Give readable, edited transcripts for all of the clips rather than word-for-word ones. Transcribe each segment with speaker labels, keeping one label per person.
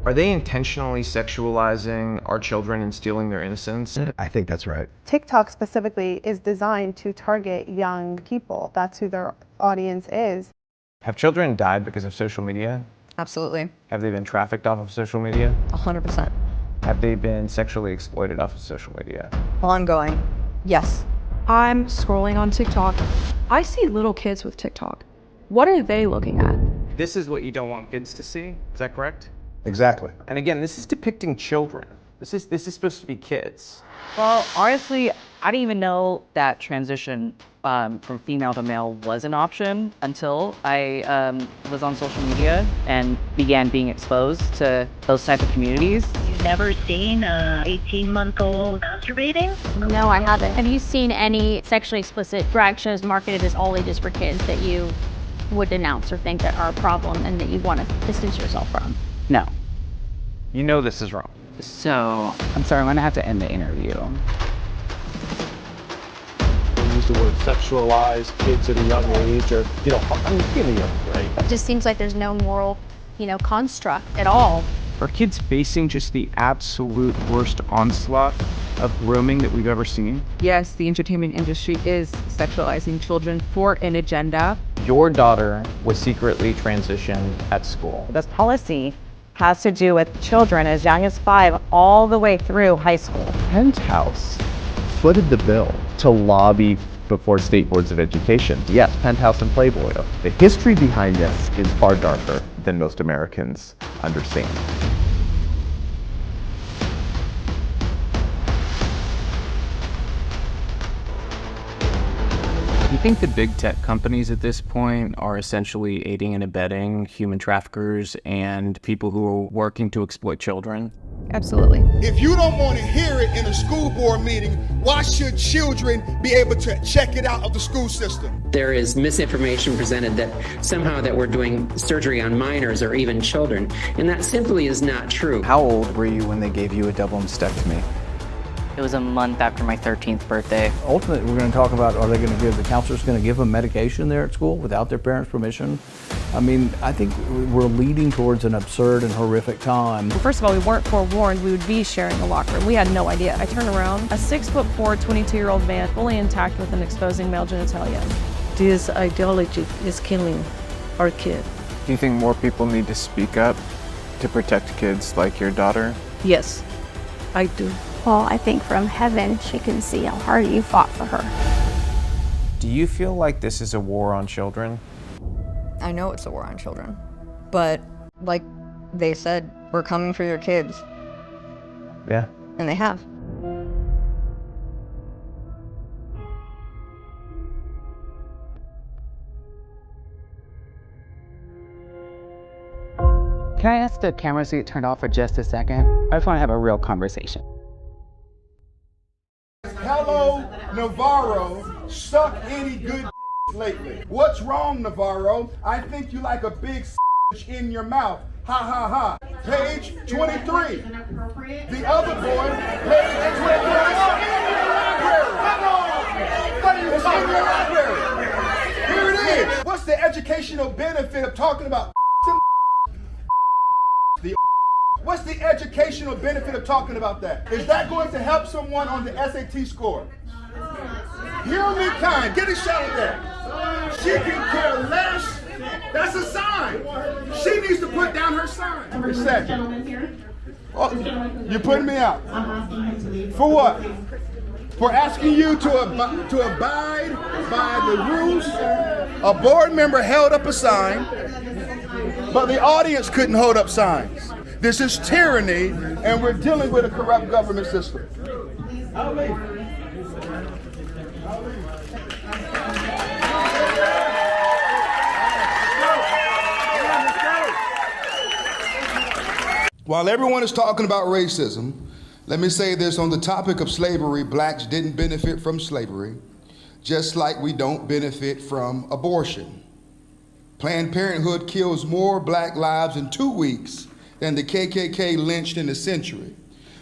Speaker 1: Are they intentionally sexualizing our children and stealing their innocence?
Speaker 2: I think that's right.
Speaker 3: TikTok specifically is designed to target young people. That's who their audience is.
Speaker 1: Have children died because of social media?
Speaker 4: Absolutely.
Speaker 1: Have they been trafficked off of social media?
Speaker 4: 100%.
Speaker 1: Have they been sexually exploited off of social media?
Speaker 4: Ongoing. Yes.
Speaker 5: I'm scrolling on TikTok. I see little kids with TikTok. What are they looking at?
Speaker 1: This is what you don't want kids to see, is that correct?
Speaker 2: Exactly.
Speaker 1: And again, this is depicting children. This is supposed to be kids.
Speaker 6: Well, honestly, I didn't even know that transition from female to male was an option until I was on social media and began being exposed to those type of communities.
Speaker 7: You've never seen a 18-month-old masturbating?
Speaker 8: No, I haven't. Have you seen any sexually explicit drag shows marketed as all ages for kids that you would denounce or think that are a problem and that you want to distance yourself from?
Speaker 6: No.
Speaker 1: You know this is wrong.
Speaker 6: So, I'm sorry, I'm gonna have to end the interview.
Speaker 9: They use the word sexualize kids at a young age, or, in a young grade.
Speaker 8: It just seems like there's no moral, construct at all.
Speaker 1: Are kids facing just the absolute worst onslaught of grooming that we've ever seen?
Speaker 10: Yes, the entertainment industry is sexualizing children for an agenda.
Speaker 1: Your daughter was secretly transitioned at school.
Speaker 11: This policy has to do with children as young as 5 all the way through high school.
Speaker 2: Penthouse footed the bill to lobby before state boards of education. Yes, Penthouse and Playboy. The history behind this is far darker than most Americans understand.
Speaker 1: You think the big tech companies at this point are essentially aiding and abetting human traffickers and people who are working to exploit children?
Speaker 10: Absolutely.
Speaker 12: If you don't want to hear it in a school board meeting, why should children be able to check it out of the school system?
Speaker 13: There is misinformation presented that somehow that we're doing surgery on minors or even children, and that simply is not true.
Speaker 1: How old were you when they gave you a double mastectomy?
Speaker 6: It was a month after my 13th birthday.
Speaker 9: Ultimately, we're going to talk about, are they going to give, the counselor's going to give them medication there at school without their parents' permission? I mean, I think we're leading towards an absurd and horrific time.
Speaker 5: Well, first of all, we weren't forewarned we would be sharing a locker room. We had no idea. I turned around, a 6'4", 22-year-old man, fully intact with an exposing male genitalia.
Speaker 7: This ideology is killing our kid.
Speaker 1: Do you think more people need to speak up to protect kids like your daughter?
Speaker 7: Yes, I do.
Speaker 8: Well, I think from heaven she can see how hard you fought for her.
Speaker 1: Do you feel like this is a war on children?
Speaker 4: I know it's a war on children. But, like they said, we're coming for your kids.
Speaker 1: Yeah.
Speaker 4: And they have.
Speaker 6: Can I ask the camera to get turned off for just a second? I just want to have a real conversation.
Speaker 12: Hello, Navarro, suck any good lately. What's wrong, Navarro? I think you like a big in your mouth. Ha ha ha. Page 23. The other boy, page 23. It's in your library. Here it is. What's the educational benefit of talking about What's the educational benefit of talking about that? Is that going to help someone on the SAT score? Hear me kind. Get a shot at that. She can care less. That's a sign. She needs to put down her sign. For a second. Oh, you're putting me out. For what? For asking you to abide by the rules. A board member held up a sign, but the audience couldn't hold up signs. This is tyranny, and we're dealing with a corrupt government system. While everyone is talking about racism, let me say this on the topic of slavery: blacks didn't benefit from slavery, just like we don't benefit from abortion. Planned Parenthood kills more black lives in 2 weeks than the KKK lynched in a century.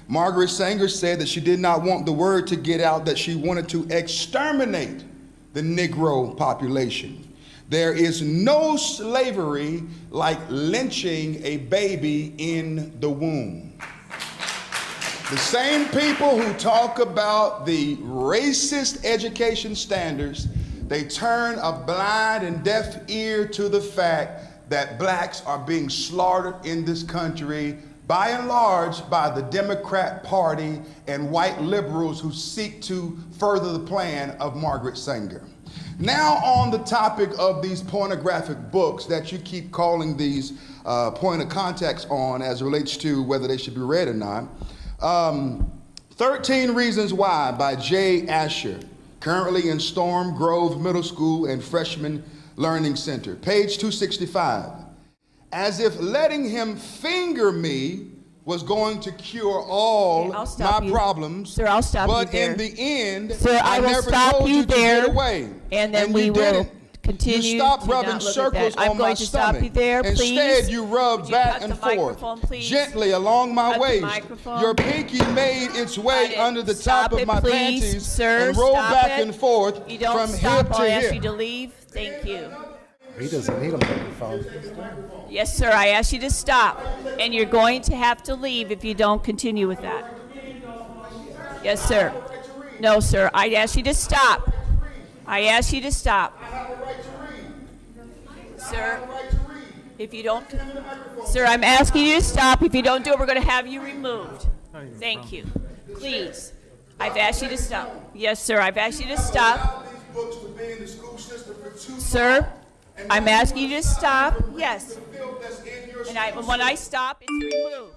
Speaker 12: Margaret Sanger said that she did not want the word to get out that she wanted to exterminate the Negro population. There is no slavery like lynching a baby in the womb. The same people who talk about the racist education standards, they turn a blind and deaf ear to the fact that blacks are being slaughtered in this country by and large by the Democrat Party and white liberals who seek to further the plan of Margaret Sanger. Now on the topic of these pornographic books that you keep calling these point of contacts on as it relates to whether they should be read or not. 13 Reasons Why by Jay Asher, currently in Storm Grove Middle School and Freshman Learning Center, page 265. As if letting him finger me was going to cure all my problems.
Speaker 14: Sir, I'll stop
Speaker 12: but
Speaker 14: you there.
Speaker 12: in the end,
Speaker 14: Sir, I will
Speaker 12: never
Speaker 14: stop
Speaker 12: told
Speaker 14: you
Speaker 12: you to
Speaker 14: there,
Speaker 12: get away.
Speaker 14: and then
Speaker 12: And
Speaker 14: we
Speaker 12: you
Speaker 14: will
Speaker 12: didn't.
Speaker 14: continue
Speaker 12: You stopped
Speaker 14: to
Speaker 12: rubbing
Speaker 14: not look at
Speaker 12: circles
Speaker 14: that. I'm
Speaker 12: on
Speaker 14: going
Speaker 12: my
Speaker 14: to stop
Speaker 12: stomach.
Speaker 14: you there, please.
Speaker 12: Instead, you rubbed
Speaker 14: Would you
Speaker 12: back
Speaker 14: cut
Speaker 12: and
Speaker 14: the
Speaker 12: forth,
Speaker 14: microphone, please?
Speaker 12: gently along my
Speaker 14: Cut the
Speaker 12: waist.
Speaker 14: microphone.
Speaker 12: Your pinky made its way under the
Speaker 14: Stop
Speaker 12: top of
Speaker 14: it,
Speaker 12: my
Speaker 14: please.
Speaker 12: panties
Speaker 14: Sir,
Speaker 12: and rolled
Speaker 14: stop
Speaker 12: back
Speaker 14: it.
Speaker 12: and forth
Speaker 14: You don't
Speaker 12: from
Speaker 14: stop.
Speaker 12: hip
Speaker 14: I'll
Speaker 12: to
Speaker 14: ask
Speaker 12: hip.
Speaker 14: you to leave. Thank you.
Speaker 15: He doesn't need a microphone.
Speaker 14: Yes, sir, I asked you to stop, and you're going to have to leave if you don't continue with that. Yes, sir. No, sir, I asked you to stop. I asked you to stop. Sir, if you don't, sir, I'm asking you to stop. If you don't do it, we're going to have you removed. Thank you. Please. I've asked you to stop. Yes, sir, I've asked you to stop. Sir, I'm asking you to stop. Yes. And when I stop, it's removed.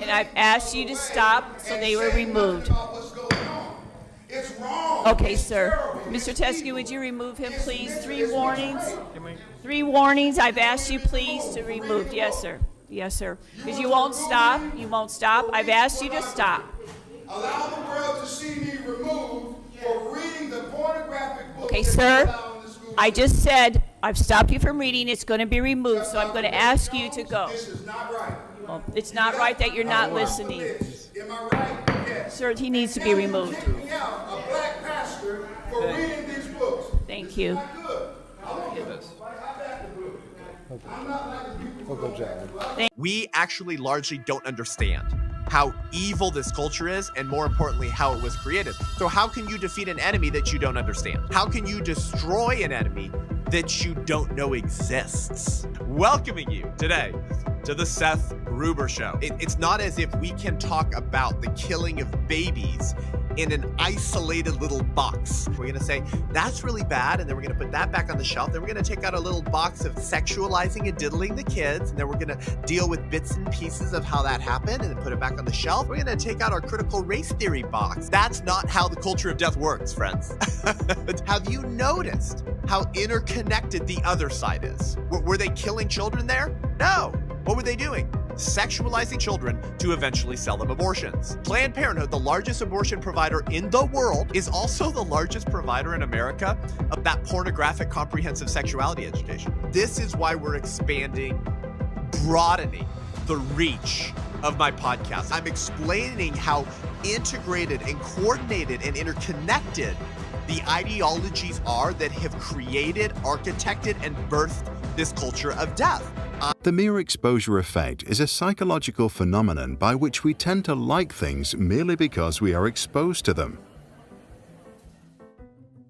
Speaker 14: And I've asked you to stop, so they were removed. Okay, sir. Mr. Teskew, would you remove him, please? 3 warnings. 3 warnings. I've asked you, please, to remove. Yes, sir. Yes, sir. Because you won't stop. You won't stop. I've asked you to stop.
Speaker 12: Allow the world to see me removed for reading the pornographic books.
Speaker 14: Okay, sir. I just said I've stopped you from reading. It's going to be removed, so I'm going to ask you to go.
Speaker 12: This is not right.
Speaker 14: Well, it's not right that you're not listening.
Speaker 12: Am I right? Yes.
Speaker 14: Sir, he needs to be removed.
Speaker 12: Kick me out, a black pastor, for reading these books.
Speaker 14: Thank you.
Speaker 16: We actually largely don't understand how evil this culture is, and more importantly, how it was created. So how can you defeat an enemy that you don't understand? How can you destroy an enemy that you don't know exists? Welcoming you today to the Seth Gruber Show. It's not as if we can talk about the killing of babies in an isolated little box. We're gonna say, that's really bad, and then we're gonna put that back on the shelf. Then we're gonna take out a little box of sexualizing and diddling the kids, and then we're gonna deal with bits and pieces of how that happened, and then put it back on the shelf. We're gonna take out our critical race theory box. That's not how the culture of death works, friends. Have you noticed how interconnected the other side is? Were they killing children there? No. What were they doing? Sexualizing children to eventually sell them abortions. Planned Parenthood, the largest abortion provider in the world, is also the largest provider in America of that pornographic comprehensive sexuality education. This is why we're expanding, broadening the reach of my podcast. I'm explaining how integrated and coordinated and interconnected the ideologies are that have created, architected, and birthed this culture of death.
Speaker 17: The mere exposure effect is a psychological phenomenon by which we tend to like things merely because we are exposed to them.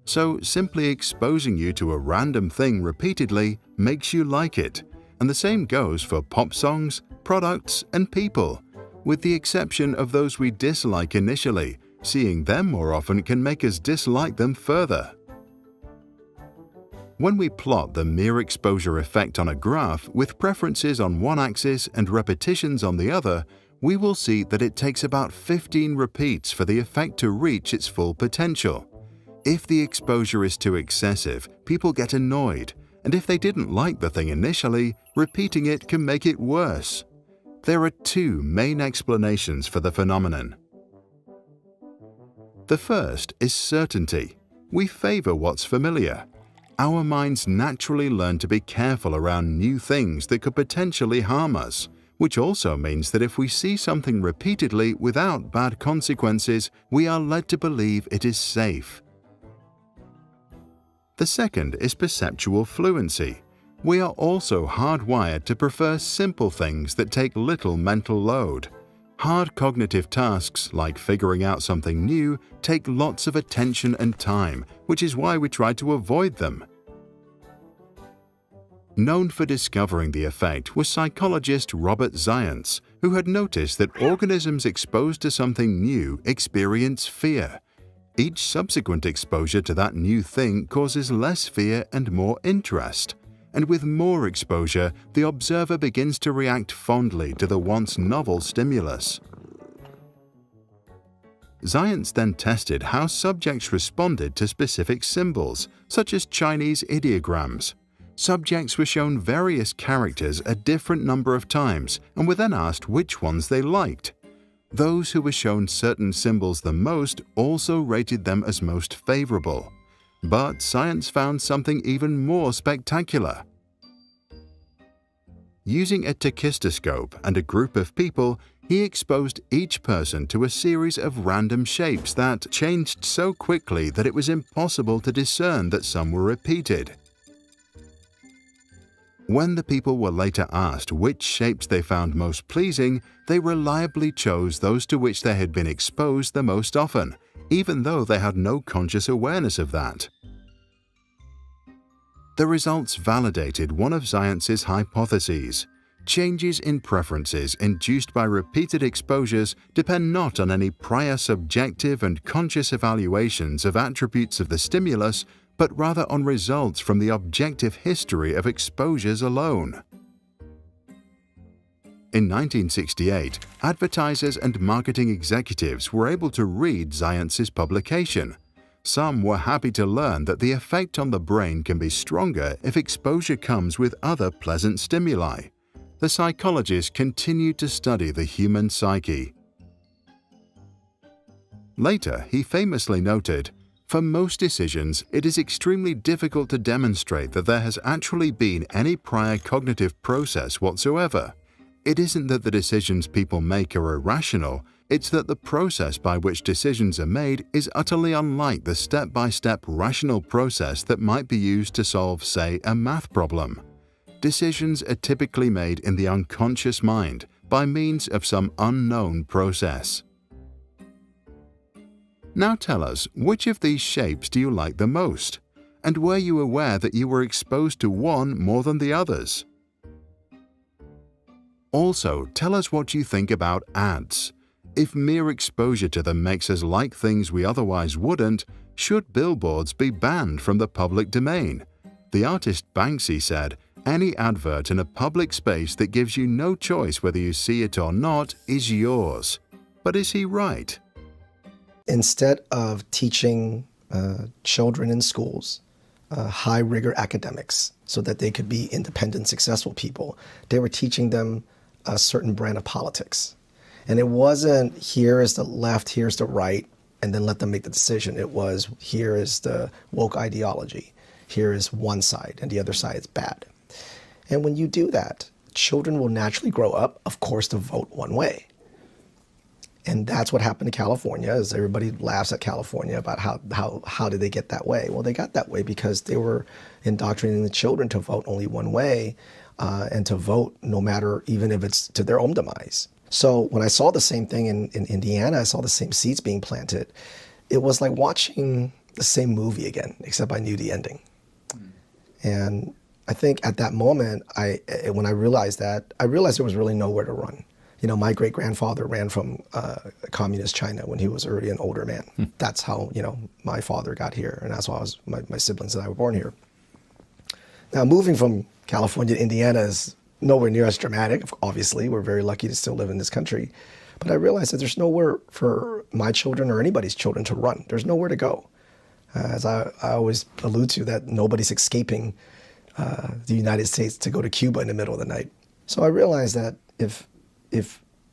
Speaker 17: So simply exposing you to a random thing repeatedly makes you like it, and the same goes for pop songs, products, and people. With the exception of those we dislike initially, seeing them more often can make us dislike them further. When we plot the mere exposure effect on a graph with preferences on one axis and repetitions on the other, we will see that it takes about 15 repeats for the effect to reach its full potential. If the exposure is too excessive, people get annoyed, and if they didn't like the thing initially, repeating it can make it worse. There are 2 main explanations for the phenomenon. The first is certainty. We favor what's familiar. Our minds naturally learn to be careful around new things that could potentially harm us, which also means that if we see something repeatedly without bad consequences, we are led to believe it is safe. The second is perceptual fluency. We are also hardwired to prefer simple things that take little mental load. Hard cognitive tasks like figuring out something new take lots of attention and time, which is why we try to avoid them. Known for discovering the effect was psychologist Robert Zients, who had noticed that organisms exposed to something new experience fear. Each subsequent exposure to that new thing causes less fear and more interest. And with more exposure, the observer begins to react fondly to the once novel stimulus. Zients then tested how subjects responded to specific symbols, such as Chinese ideograms. Subjects were shown various characters a different number of times and were then asked which ones they liked. Those who were shown certain symbols the most also rated them as most favorable. But science found something even more spectacular. Using a tachistoscope and a group of people, he exposed each person to a series of random shapes that changed so quickly that it was impossible to discern that some were repeated. When the people were later asked which shapes they found most pleasing, they reliably chose those to which they had been exposed the most often, even though they had no conscious awareness of that. The results validated one of Zients' hypotheses. Changes in preferences induced by repeated exposures depend not on any prior subjective and conscious evaluations of attributes of the stimulus, but rather on results from the objective history of exposures alone. In 1968, advertisers and marketing executives were able to read Zients' publication. Some were happy to learn that the effect on the brain can be stronger if exposure comes with other pleasant stimuli. The psychologist continued to study the human psyche. Later, he famously noted, "For most decisions, it is extremely difficult to demonstrate that there has actually been any prior cognitive process whatsoever. It isn't that the decisions people make are irrational, it's that the process by which decisions are made is utterly unlike the step-by-step rational process that might be used to solve, say, a math problem. Decisions are typically made in the unconscious mind by means of some unknown process." Now tell us, which of these shapes do you like the most? And were you aware that you were exposed to one more than the others? Also, tell us what you think about ads. If mere exposure to them makes us like things we otherwise wouldn't, should billboards be banned from the public domain? The artist Banksy said, "Any advert in a public space that gives you no choice whether you see it or not is yours." But is he right?
Speaker 18: Instead of teaching children in schools high rigor academics so that they could be independent, successful people, they were teaching them a certain brand of politics. And it wasn't here is the left, here's the right, and then let them make the decision. It was here is the woke ideology. Here is one side and the other side is bad. And when you do that, children will naturally grow up, of course, to vote one way. And that's what happened in California, is everybody laughs at California about how did they get that way? Well, they got that way because they were indoctrinating the children to vote only one way and to vote no matter, even if it's to their own demise. So when I saw the same thing in Indiana, I saw the same seeds being planted. It was like watching the same movie again, except I knew the ending. And I think at that moment, when I realized that, I realized there was really nowhere to run. You know, my great-grandfather ran from communist China when he was already an older man. That's how, my father got here, and that's why my siblings and I were born here. Now, moving from California to Indiana is nowhere near as dramatic. Obviously, we're very lucky to still live in this country. But I realized that there's nowhere for my children or anybody's children to run. There's nowhere to go. As I always allude to, that nobody's escaping the United States to go to Cuba in the middle of the night. So I realized that if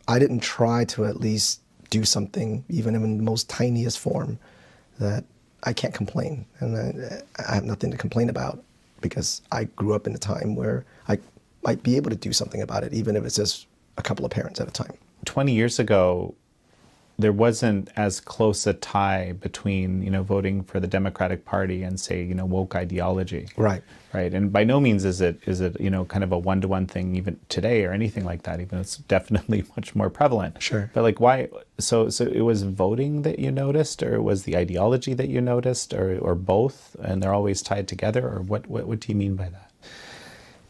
Speaker 18: I didn't try to at least do something, even in the most tiniest form, that I can't complain. And I have nothing to complain about because I grew up in a time where I might be able to do something about it, even if it's just a couple of parents at a time.
Speaker 19: 20 years ago, there wasn't as close a tie between, voting for the Democratic Party and, say, woke ideology.
Speaker 18: Right.
Speaker 19: Right. And by no means is it, kind of a one-to-one thing even today or anything like that, even it's definitely much more prevalent.
Speaker 18: Sure.
Speaker 19: But like why, so it was voting that you noticed, or was the ideology that you noticed, or both, and they're always tied together, or what do you mean by that?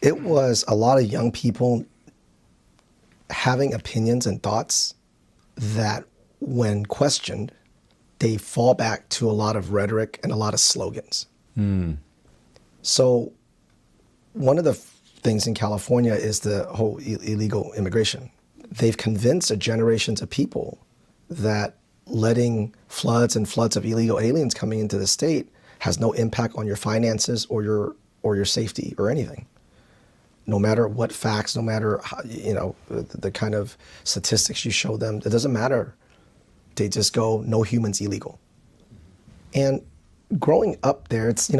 Speaker 18: It was a lot of young people having opinions and thoughts that, when questioned, they fall back to a lot of rhetoric and a lot of slogans. So one of the things in California is the whole illegal immigration. They've convinced generations of people that letting floods and floods of illegal aliens coming into the state has no impact on your finances or your safety or anything. No matter what facts, no matter how, the kind of statistics you show them, it doesn't matter. They just go, no humans illegal. And growing up there, it's,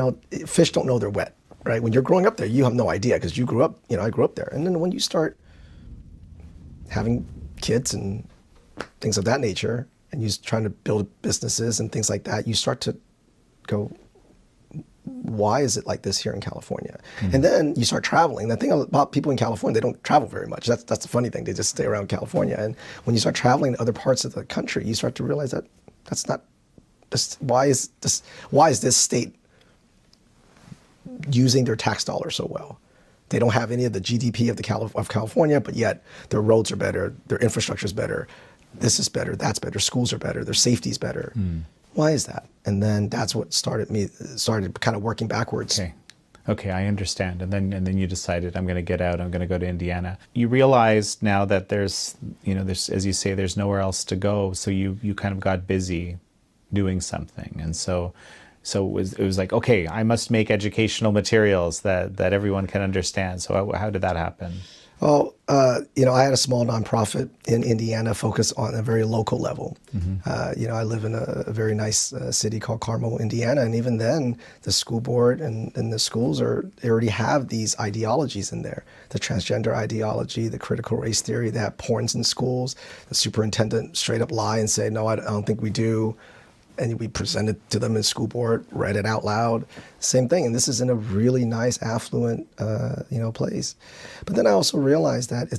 Speaker 18: fish don't know they're wet, right? When you're growing up there, you have no idea because you grew up, I grew up there. And then when you start having kids and things of that nature, and you're trying to build businesses and things like that, you start to go, why is it like this here in California? And then you start traveling. The thing about people in California, they don't travel very much. That's the funny thing. They just stay around California. And when you start traveling to other parts of the country, you start to realize that that's not. Why is this state using their tax dollars so well? They don't have any of the GDP of California, but yet their roads are better, their infrastructure is better, this is better, that's better, schools are better, their safety is better. Why is that? And then that's what started kind of working backwards.
Speaker 19: Okay, I understand. And then you decided, I'm going to get out, I'm going to go to Indiana. You realized now that there's, as you say, there's nowhere else to go. So you kind of got busy doing something. And so it was like, okay, I must make educational materials that everyone can understand. So how did that happen?
Speaker 18: Well, I had a small nonprofit in Indiana focused on a very local level. I live in a very nice city called Carmel, Indiana, and even then, the school board and the schools they already have these ideologies in there. The transgender ideology, the critical race theory, they have porns in schools. The superintendent straight up lie and say, no, I don't think we do. And we present it to them in school board, read it out loud, same thing. And this is in a really nice, affluent, place. But then I also realized that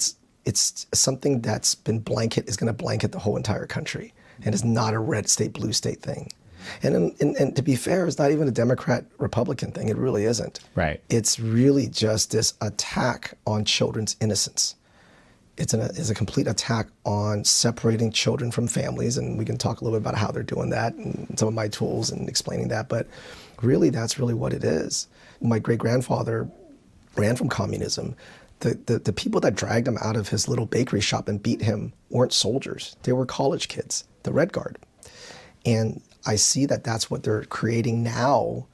Speaker 18: it's something that's been is going to blanket the whole entire country, and it's not a red state, blue state thing. And to be fair, it's not even a Democrat-Republican thing. It really isn't.
Speaker 19: Right.
Speaker 18: It's really just this attack on children's innocence. It's a complete attack on separating children from families, and we can talk a little bit about how they're doing that and some of my tools and explaining that, but really that's really what it is. My great-grandfather ran from communism. The people that dragged him out of his little bakery shop and beat him weren't soldiers. They were college kids, the Red Guard. And I see that that's what they're creating now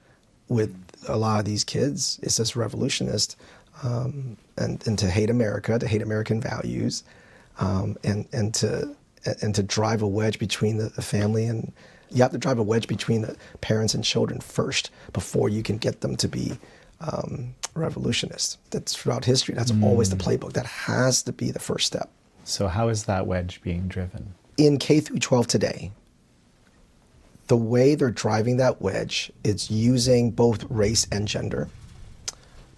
Speaker 18: with a lot of these kids. It's this revolutionist and to hate America, to hate American values, and to drive a wedge between the family, and you have to drive a wedge between the parents and children first before you can get them to be revolutionists. That's throughout history. That's always the playbook. That has to be the first step.
Speaker 19: So how is that wedge being driven?
Speaker 18: In K through 12 today, the way they're driving that wedge is using both race and gender,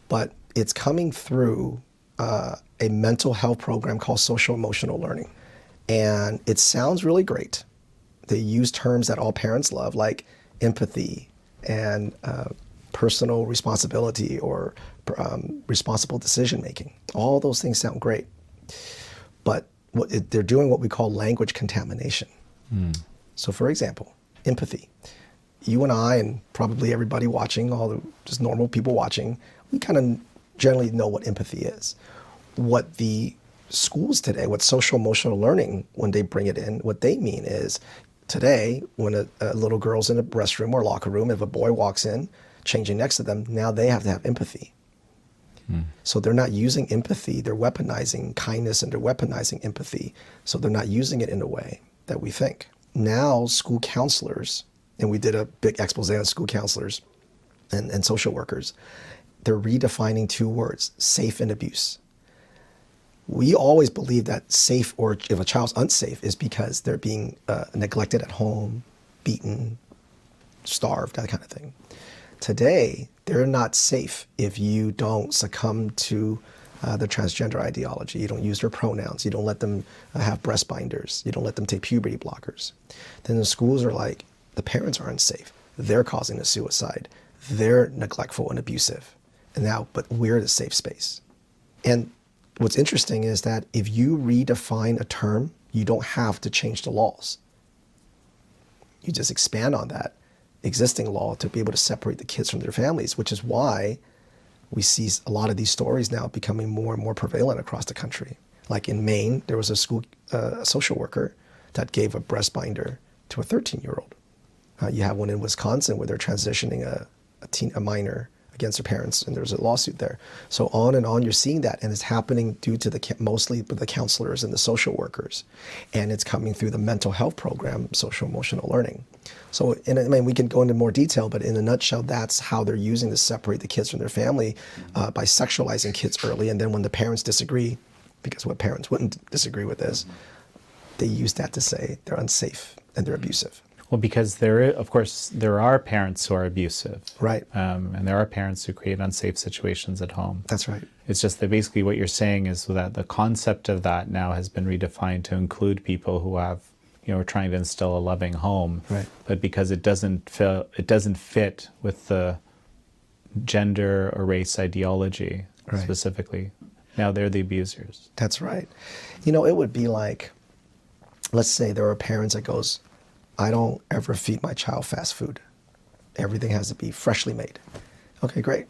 Speaker 18: but it's coming through a mental health program called social emotional learning. And it sounds really great. They use terms that all parents love, like empathy and personal responsibility or responsible decision making. All those things sound great. But they're doing what we call language contamination. So for example, empathy. You and I, and probably everybody watching, all the just normal people watching, we kind of generally know what empathy is. What the schools today, what social emotional learning, when they bring it in, what they mean is today, when a little girl's in a restroom or locker room, if a boy walks in, changing next to them, now they have to have empathy. So they're not using empathy, they're weaponizing kindness and they're weaponizing empathy. So they're not using it in a way that we think. Now school counselors, and we did a big expose on school counselors and social workers, they're redefining two words, safe and abuse. we always believe that safe, or if a child's unsafe, is because they're being neglected at home, beaten, starved, that kind of thing. Today, they're not safe if you don't succumb to the transgender ideology. You don't use their pronouns. You don't let them have breast binders. You don't let them take puberty blockers. Then the schools are like, the parents are unsafe. They're causing the suicide. They're neglectful and abusive. And now, but we're the safe space. And what's interesting is that if you redefine a term, you don't have to change the laws. You just expand on that existing law to be able to separate the kids from their families, which is why we see a lot of these stories now becoming more and more prevalent across the country. Like in Maine, there was a school a social worker that gave a breast binder to a 13-year-old. You have one in Wisconsin where they're transitioning a minor against their parents, and there's a lawsuit there. So on and on, you're seeing that, and it's happening due to mostly the counselors and the social workers, and it's coming through the mental health program, social emotional learning. So, I mean, we can go into more detail, but in a nutshell, that's how they're using to separate the kids from their family by sexualizing kids early, and then when the parents disagree, because what parents wouldn't disagree with this, they use that to say they're unsafe and they're abusive.
Speaker 19: Well, because of course, there are parents who are abusive.
Speaker 18: Right.
Speaker 19: And there are parents who create unsafe situations at home.
Speaker 18: That's right.
Speaker 19: It's just that basically what you're saying is that the concept of that now has been redefined to include people who have, are trying to instill a loving home.
Speaker 18: Right.
Speaker 19: But because it doesn't fit with the gender or race ideology specifically, now they're the abusers.
Speaker 18: That's right. It would be like, let's say there are parents that goes, I don't ever feed my child fast food. Everything has to be freshly made. Okay, great.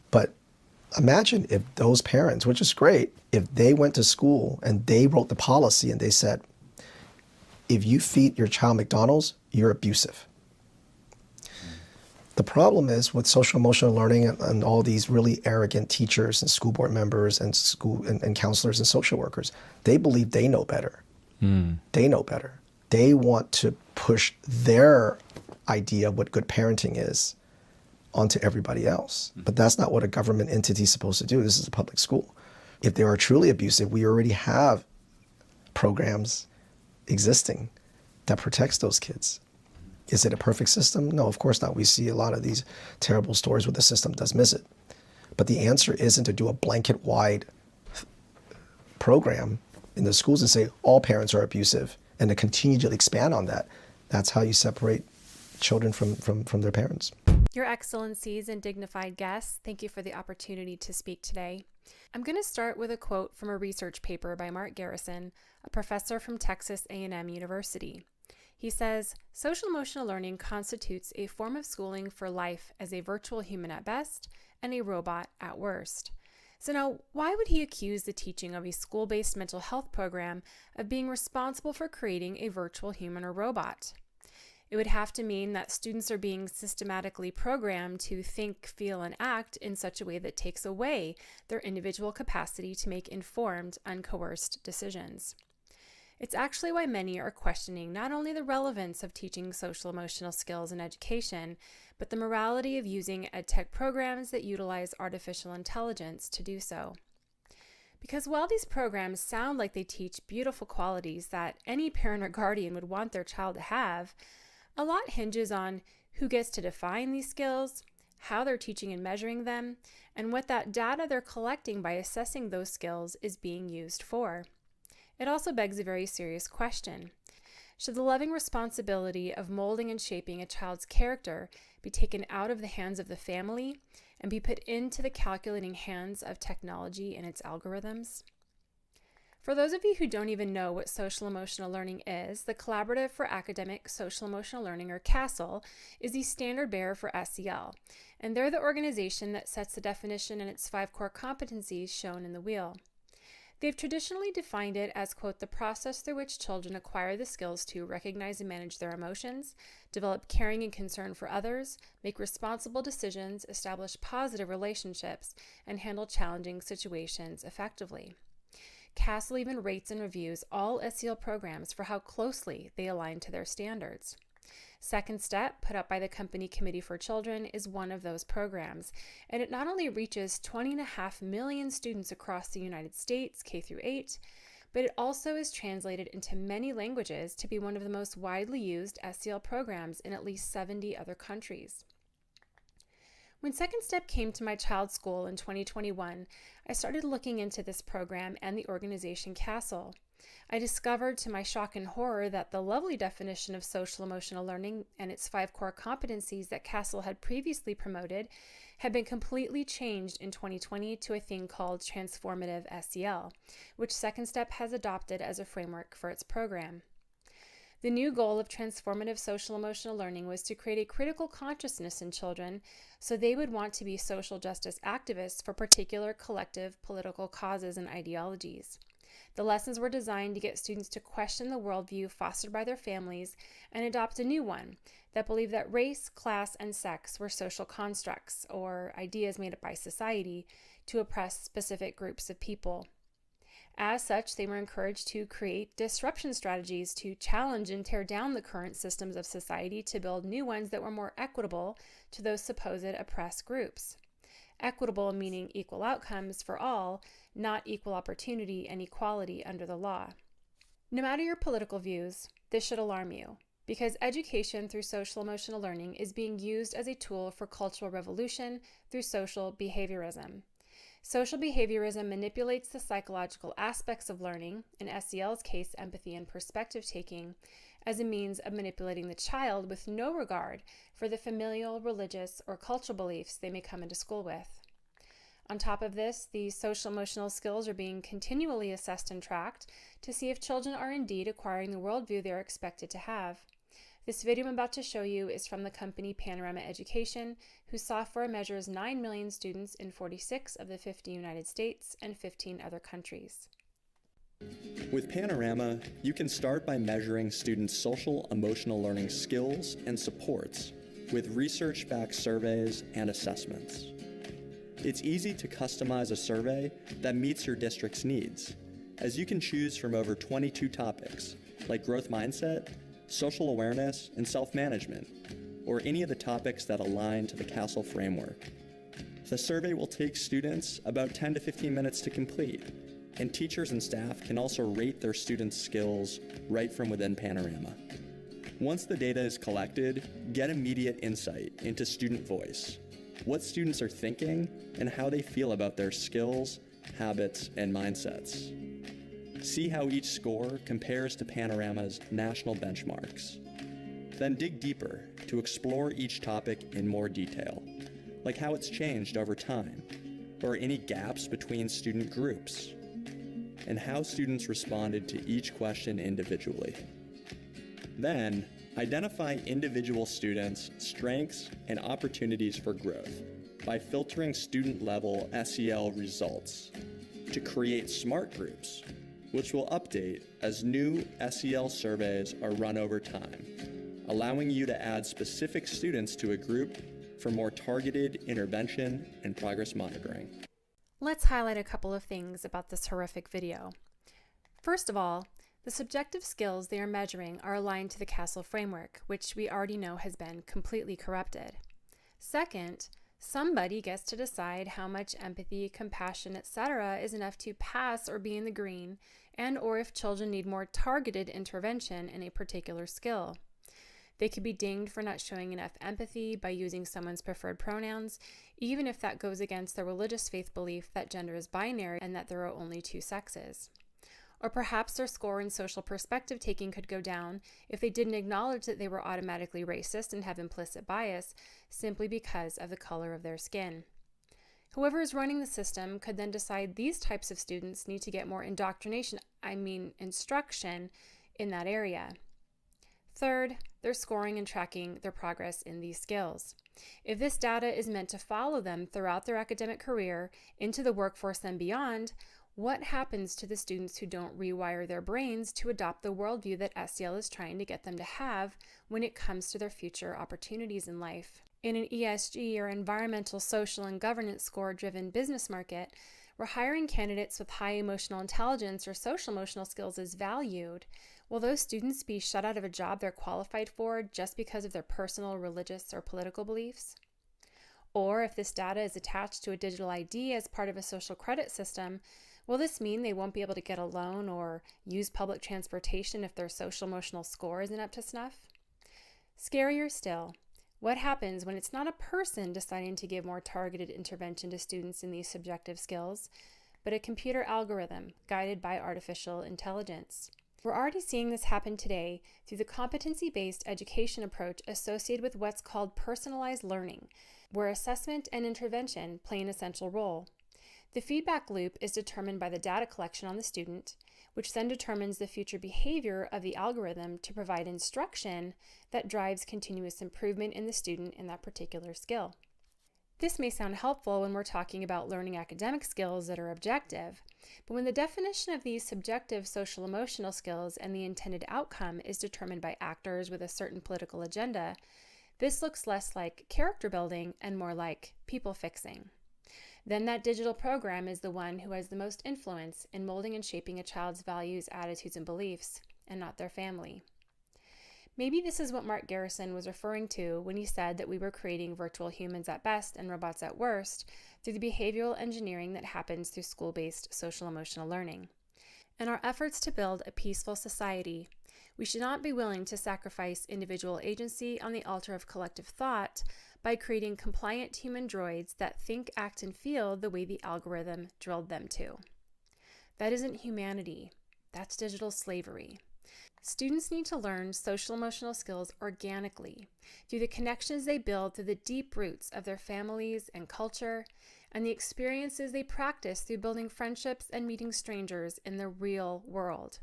Speaker 18: But imagine if those parents, which is great, if they went to school and they wrote the policy and they said, if you feed your child McDonald's, you're abusive. The problem is with social emotional learning and all these really arrogant teachers and school board members and and counselors and social workers, they believe they know better. They know better. They want to push their idea of what good parenting is onto everybody else. But that's not what a government entity is supposed to do. This is a public school. If they are truly abusive, we already have programs existing that protects those kids. Is it a perfect system? No, of course not. We see a lot of these terrible stories where the system does miss it. But the answer isn't to do a blanket-wide program in the schools and say all parents are abusive and to continue to expand on that. That's how you separate children from their parents.
Speaker 20: Your Excellencies and dignified guests, thank you for the opportunity to speak today. I'm going to start with a quote from a research paper by Mark Garrison, a professor from Texas A&M University. He says, social emotional learning constitutes a form of schooling for life as a virtual human at best and a robot at worst. So now, why would he accuse the teaching of a school-based mental health program of being responsible for creating a virtual human or robot? It would have to mean that students are being systematically programmed to think, feel, and act in such a way that takes away their individual capacity to make informed, uncoerced decisions. It's actually why many are questioning not only the relevance of teaching social emotional skills in education, but the morality of using edtech programs that utilize artificial intelligence to do so. Because while these programs sound like they teach beautiful qualities that any parent or guardian would want their child to have, a lot hinges on who gets to define these skills, how they're teaching and measuring them, and what that data they're collecting by assessing those skills is being used for. It also begs a very serious question. Should the loving responsibility of molding and shaping a child's character be taken out of the hands of the family and be put into the calculating hands of technology and its algorithms? For those of you who don't even know what social emotional learning is, the Collaborative for Academic Social Emotional Learning, or CASEL, is the standard bearer for SEL, and they're the organization that sets the definition and its 5 core competencies shown in the wheel. They've traditionally defined it as, quote, the process through which children acquire the skills to recognize and manage their emotions, develop caring and concern for others, make responsible decisions, establish positive relationships, and handle challenging situations effectively. CASEL even rates and reviews all SEL programs for how closely they align to their standards. Second Step, put up by the Company Committee for Children, is one of those programs, and it not only reaches 20.5 million students across the United States, K through 8, but it also is translated into many languages to be one of the most widely used SEL programs in at least 70 other countries. When Second Step came to my child's school in 2021, I started looking into this program and the organization CASEL. I discovered to my shock and horror that the lovely definition of social emotional learning and its 5 core competencies that CASEL had previously promoted had been completely changed in 2020 to a thing called transformative SEL, which Second Step has adopted as a framework for its program. The new goal of transformative social emotional learning was to create a critical consciousness in children so they would want to be social justice activists for particular collective political causes and ideologies. The lessons were designed to get students to question the worldview fostered by their families and adopt a new one that believed that race, class, and sex were social constructs or ideas made up by society to oppress specific groups of people. As such, they were encouraged to create disruption strategies to challenge and tear down the current systems of society to build new ones that were more equitable to those supposed oppressed groups. Equitable meaning equal outcomes for all, not equal opportunity and equality under the law. No matter your political views, this should alarm you, because education through social emotional learning is being used as a tool for cultural revolution through social behaviorism. Social behaviorism manipulates the psychological aspects of learning, in SEL's case empathy and perspective taking, as a means of manipulating the child with no regard for the familial, religious, or cultural beliefs they may come into school with. On top of this, these social emotional skills are being continually assessed and tracked to see if children are indeed acquiring the worldview they are expected to have. This video I'm about to show you is from the company Panorama Education, whose software measures 9 million students in 46 of the 50 United States and 15 other countries.
Speaker 21: With Panorama, you can start by measuring students' social emotional learning skills and supports with research-backed surveys and assessments. It's easy to customize a survey that meets your district's needs, as you can choose from over 22 topics like growth mindset, social awareness, and self-management, or any of the topics that align to the CASEL framework. The survey will take students about 10 to 15 minutes to complete, and teachers and staff can also rate their students' skills right from within Panorama. Once the data is collected, get immediate insight into student voice, what students are thinking, and how they feel about their skills, habits, and mindsets. See how each score compares to Panorama's national benchmarks. Then dig deeper to explore each topic in more detail, like how it's changed over time, or any gaps between student groups, and how students responded to each question individually. Then, identify individual students' strengths and opportunities for growth by filtering student-level SEL results to create smart groups, which will update as new SEL surveys are run over time, allowing you to add specific students to a group for more targeted intervention and progress monitoring.
Speaker 20: Let's highlight a couple of things about this horrific video. First of all, the subjective skills they are measuring are aligned to the CASEL framework, which we already know has been completely corrupted. Second, somebody gets to decide how much empathy, compassion, etc. is enough to pass or be in the green, and or if children need more targeted intervention in a particular skill. They could be dinged for not showing enough empathy by using someone's preferred pronouns, even if that goes against their religious faith belief that gender is binary and that there are only 2 sexes. Or perhaps their score in social perspective taking could go down if they didn't acknowledge that they were automatically racist and have implicit bias simply because of the color of their skin. Whoever is running the system could then decide these types of students need to get more instruction in that area. Third, they're scoring and tracking their progress in these skills. If this data is meant to follow them throughout their academic career, into the workforce and beyond, what happens to the students who don't rewire their brains to adopt the worldview that SEL is trying to get them to have when it comes to their future opportunities in life? In an ESG or environmental, social, and governance score-driven business market, Where hiring candidates with high emotional intelligence or social emotional skills is valued, will those students be shut out of a job they're qualified for just because of their personal, religious, or political beliefs? Or if this data is attached to a digital ID as part of a social credit system, will this mean they won't be able to get a loan or use public transportation if their social emotional score isn't up to snuff? Scarier still, what happens when it's not a person deciding to give more targeted intervention to students in these subjective skills, but a computer algorithm guided by artificial intelligence? We're already seeing this happen today through the competency-based education approach associated with what's called personalized learning, where assessment and intervention play an essential role. The feedback loop is determined by the data collection on the student, which then determines the future behavior of the algorithm to provide instruction that drives continuous improvement in the student in that particular skill. This may sound helpful when we're talking about learning academic skills that are objective, but when the definition of these subjective social emotional skills and the intended outcome is determined by actors with a certain political agenda, this looks less like character building and more like people fixing. Then that digital program is the one who has the most influence in molding and shaping a child's values, attitudes, and beliefs, and not their family. Maybe this is what Mark Garrison was referring to when he said that we were creating virtual humans at best and robots at worst through the behavioral engineering that happens through school-based social emotional learning. In our efforts to build a peaceful society, we should not be willing to sacrifice individual agency on the altar of collective thought by creating compliant human droids that think, act, and feel the way the algorithm drilled them to. That isn't humanity. That's digital slavery. Students need to learn social emotional skills organically through the connections they build through the deep roots of their families and culture, and the experiences they practice through building friendships and meeting strangers in the real world.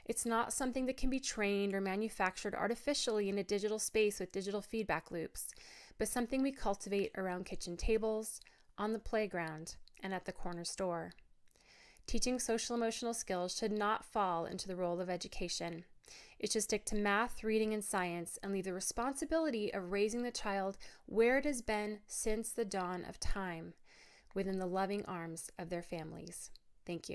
Speaker 20: It's not something that can be trained or manufactured artificially in a digital space with digital feedback loops, but something we cultivate around kitchen tables, on the playground, and at the corner store. Teaching social emotional skills should not fall into the role of education. It should stick to math, reading, and science and leave the responsibility of raising the child where it has been since the dawn of time, within the loving arms of their families. Thank you.